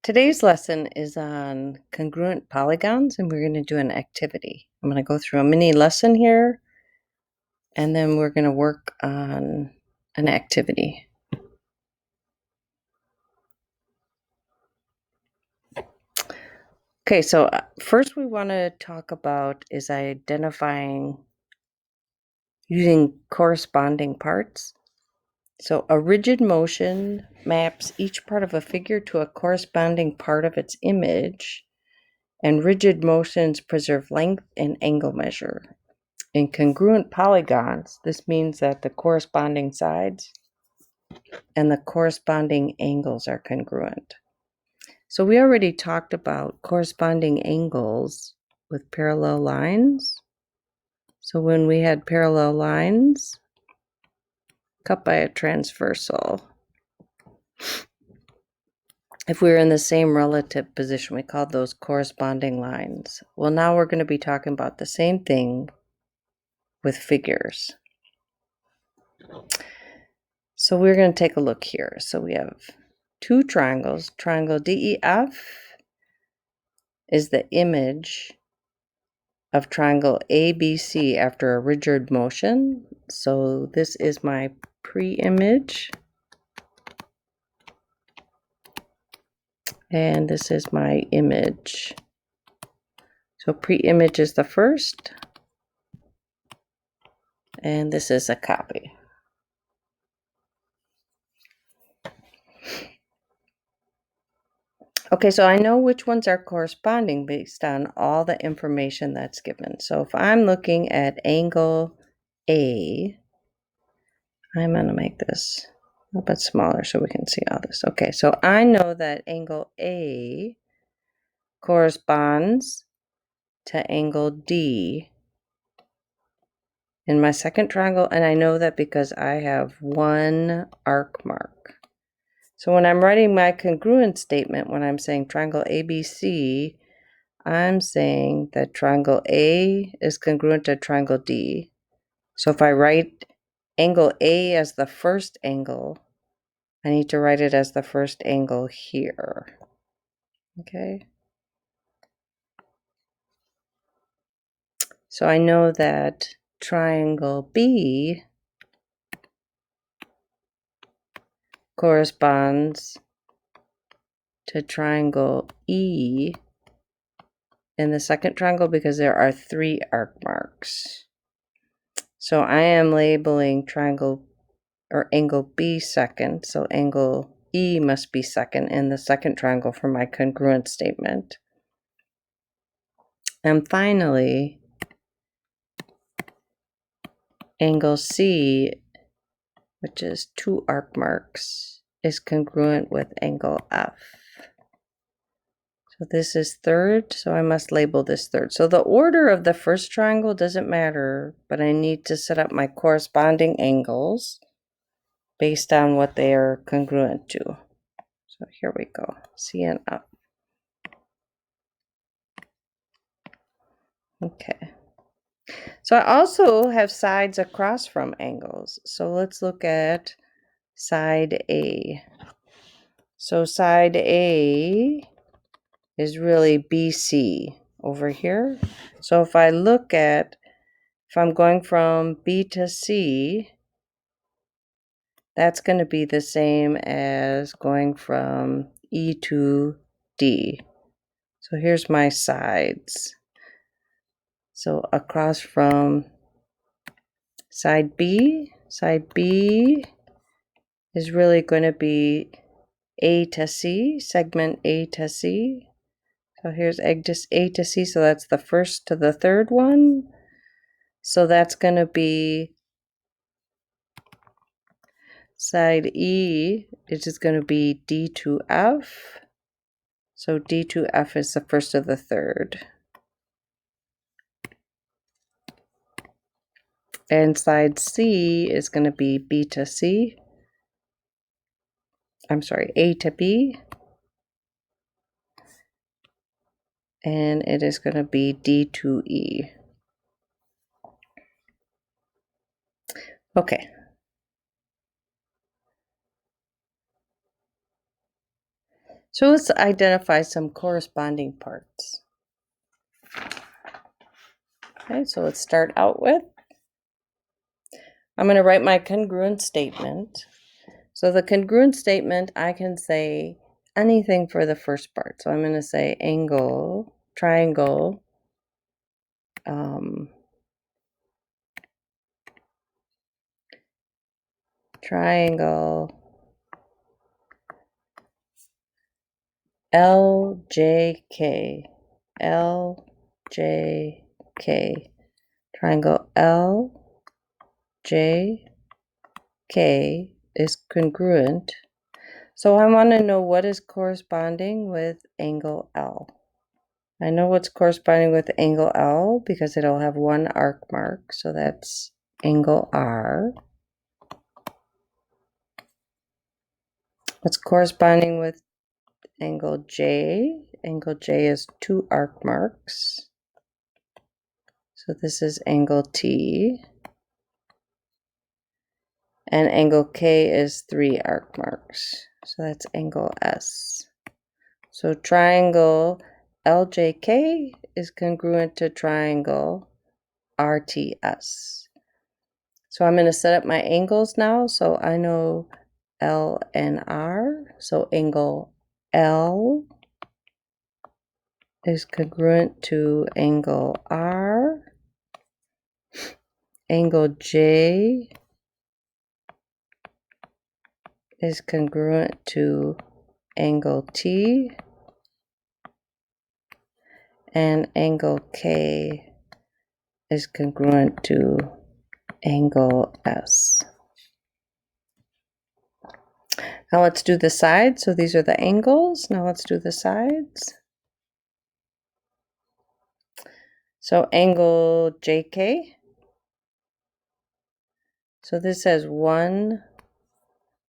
Today's lesson is on congruent polygons, and we're going to do an activity. I'm going to go through a mini lesson here, and then we're going to work on an activity. Okay, so first we want to talk about is identifying using corresponding parts. So a rigid motion maps each part of a figure to a corresponding part of its image, and rigid motions preserve length and angle measure. In congruent polygons, this means that the corresponding sides and the corresponding angles are congruent. So we already talked about corresponding angles with parallel lines. So when we had parallel lines cut by a transversal, if we were in the same relative position, we called those corresponding lines. Well, now we're going to be talking about the same thing with figures. So we're going to take a look here. So we have two triangles. Triangle DEF is the image of triangle ABC after a rigid motion. So this is my pre-image. And this is my image. So pre-image is the first. And this is a copy. Okay, so I know which ones are corresponding based on all the information that's given. So if I'm looking at angle A, I'm going to make this a little bit smaller so we can see all this. Okay, so I know that angle A corresponds to angle D in my second triangle, and I know that because I have one arc mark. So when I'm writing my congruence statement, when I'm saying triangle ABC, I'm saying that triangle A is congruent to triangle D. So if I write angle A as the first angle, I need to write it as the first angle here. Okay. So I know that triangle B corresponds to triangle E in the second triangle because there are three arc marks. So I am labeling triangle or angle B second. So angle E must be second in the second triangle for my congruence statement. And finally, angle C, which is two arc marks, is congruent with angle F. So this is third, so I must label this third. So the order of the first triangle doesn't matter, but I need to set up my corresponding angles based on what they are congruent to. So here we go, C and F. Okay. So I also have sides across from angles. So let's look at side A. So side A is really BC over here. So if I look at, if I'm going from B to C, that's going to be the same as going from E to D. So here's my sides. So across from side B is really going to be A to C, segment A to C. So here's A to C, so that's the first to the third one. So that's going to be side E, it is going to be D to F. So D to F is the first to the third. And side C is going to be B to C. I'm sorry, A to B. And it is going to be D to E. Okay. So let's identify some corresponding parts. Okay, so let's start out with, I'm going to write my congruent statement. So the congruent statement, I can say anything for the first part. So I'm going to say angle, triangle, triangle, LJK, LJK, triangle LJK is congruent. So I want to know what is corresponding with angle L. I know what's corresponding with angle L because it'll have one arc mark, so that's angle R. What's corresponding with angle J? Angle J is two arc marks. So this is angle T. And angle K is three arc marks. So that's angle S. So triangle LJK is congruent to triangle RTS. So I'm going to set up my angles now. So I know L and R. So angle L is congruent to angle R. Angle J is congruent to angle T. And angle K is congruent to angle S. Now let's do the sides. So these are the angles. Now let's do the sides. So angle JK. So this has one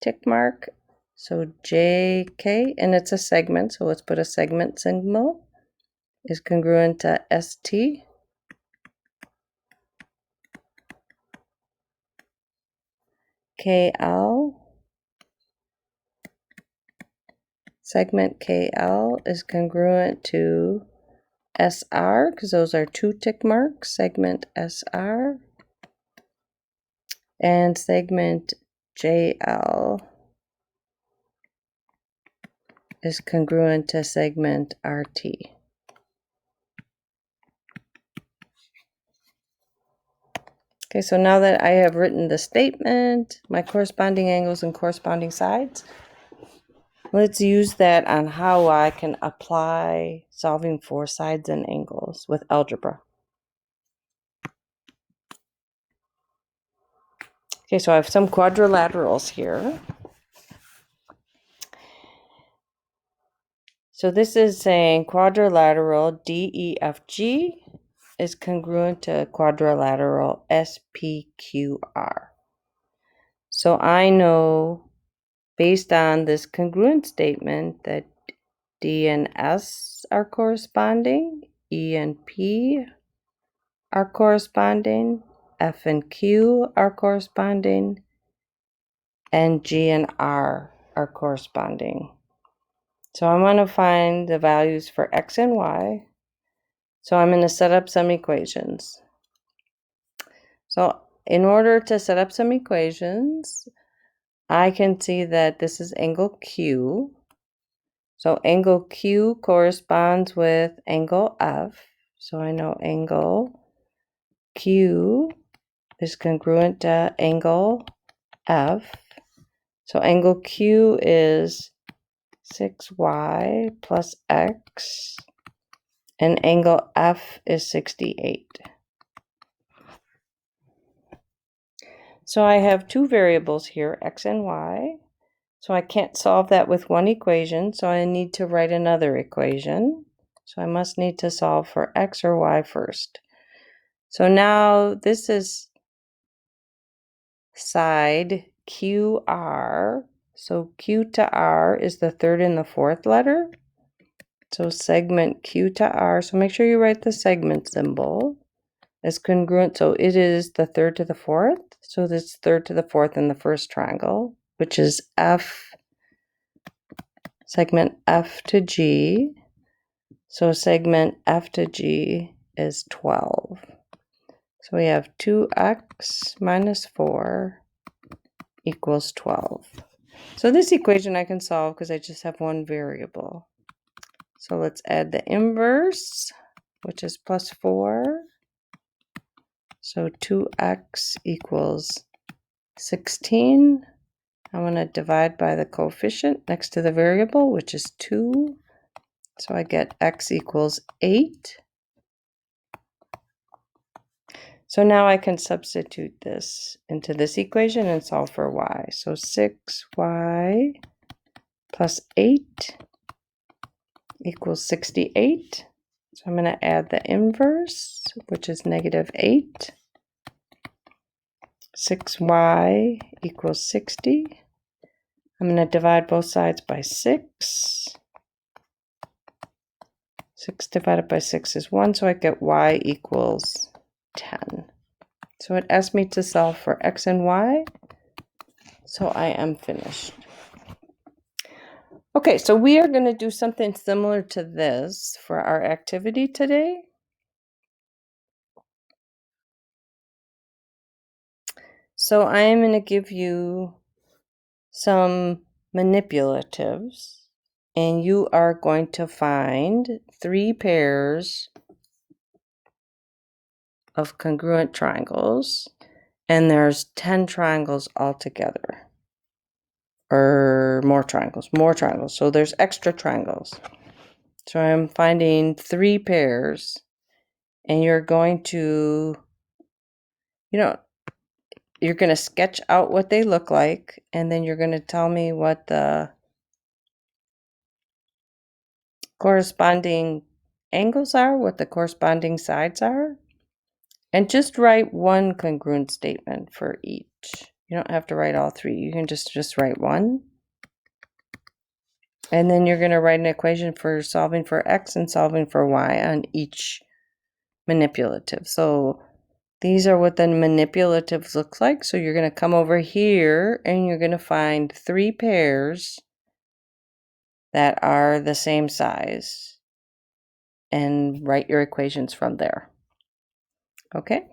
tick mark. So JK, and it's a segment. So let's put a segment symbol, is congruent to ST. KL, segment KL is congruent to SR, because those are two tick marks, segment SR. And segment JL is congruent to segment RT. Okay, so now that I have written the statement, my corresponding angles and corresponding sides, let's use that on how I can apply solving for sides and angles with algebra. Okay, so I have some quadrilaterals here. So this is saying quadrilateral DEFG is congruent to quadrilateral SPQR. So I know based on this congruent statement that D and S are corresponding, E and P are corresponding, F and Q are corresponding, and G and R are corresponding. So I want to find the values for X and Y. So I'm going to set up some equations. So in order to set up some equations, I can see that this is angle Q. So angle Q corresponds with angle F. So I know angle Q is congruent to angle F. So angle Q is 6y plus x, and angle F is 68. So I have two variables here, x and y. So I can't solve that with one equation, so I need to write another equation. So I must need to solve for x or y first. So now this is side QR. So Q to R is the third and the fourth letter. So segment Q to R. So make sure you write the segment symbol as congruent. So it is the third to the fourth. So this third to the fourth in the first triangle, which is F segment F to G. So segment F to G is 12. So we have 2x minus 4 equals 12. So this equation I can solve because I just have one variable. So let's add the inverse, which is plus 4. So 2x equals 16. I'm going to divide by the coefficient next to the variable, which is 2. So I get x equals 8. So now I can substitute this into this equation and solve for y. So 6y plus 8 equals 68. So I'm going to add the inverse, which is negative 8. 6y equals 60. I'm going to divide both sides by 6. 6 divided by 6 is 1, so I get y equals 10. So it asked me to solve for x and y, so I am finished. Okay, so we are going to do something similar to this for our activity today. So I am going to give you some manipulatives, and you are going to find 3 pairs of congruent triangles, and there's 10 triangles altogether, or more triangles. So there's extra triangles. So I'm finding 3 pairs, and you're going to, you're going to sketch out what they look like, and then you're going to tell me what the corresponding angles are, what the corresponding sides are, and just write one congruent statement for each. You don't have to write all 3. You can just write one. And then you're going to write an equation for solving for x and solving for y on each manipulative. So these are what the manipulatives look like. So you're going to come over here and you're going to find 3 pairs that are the same size and write your equations from there. Okay?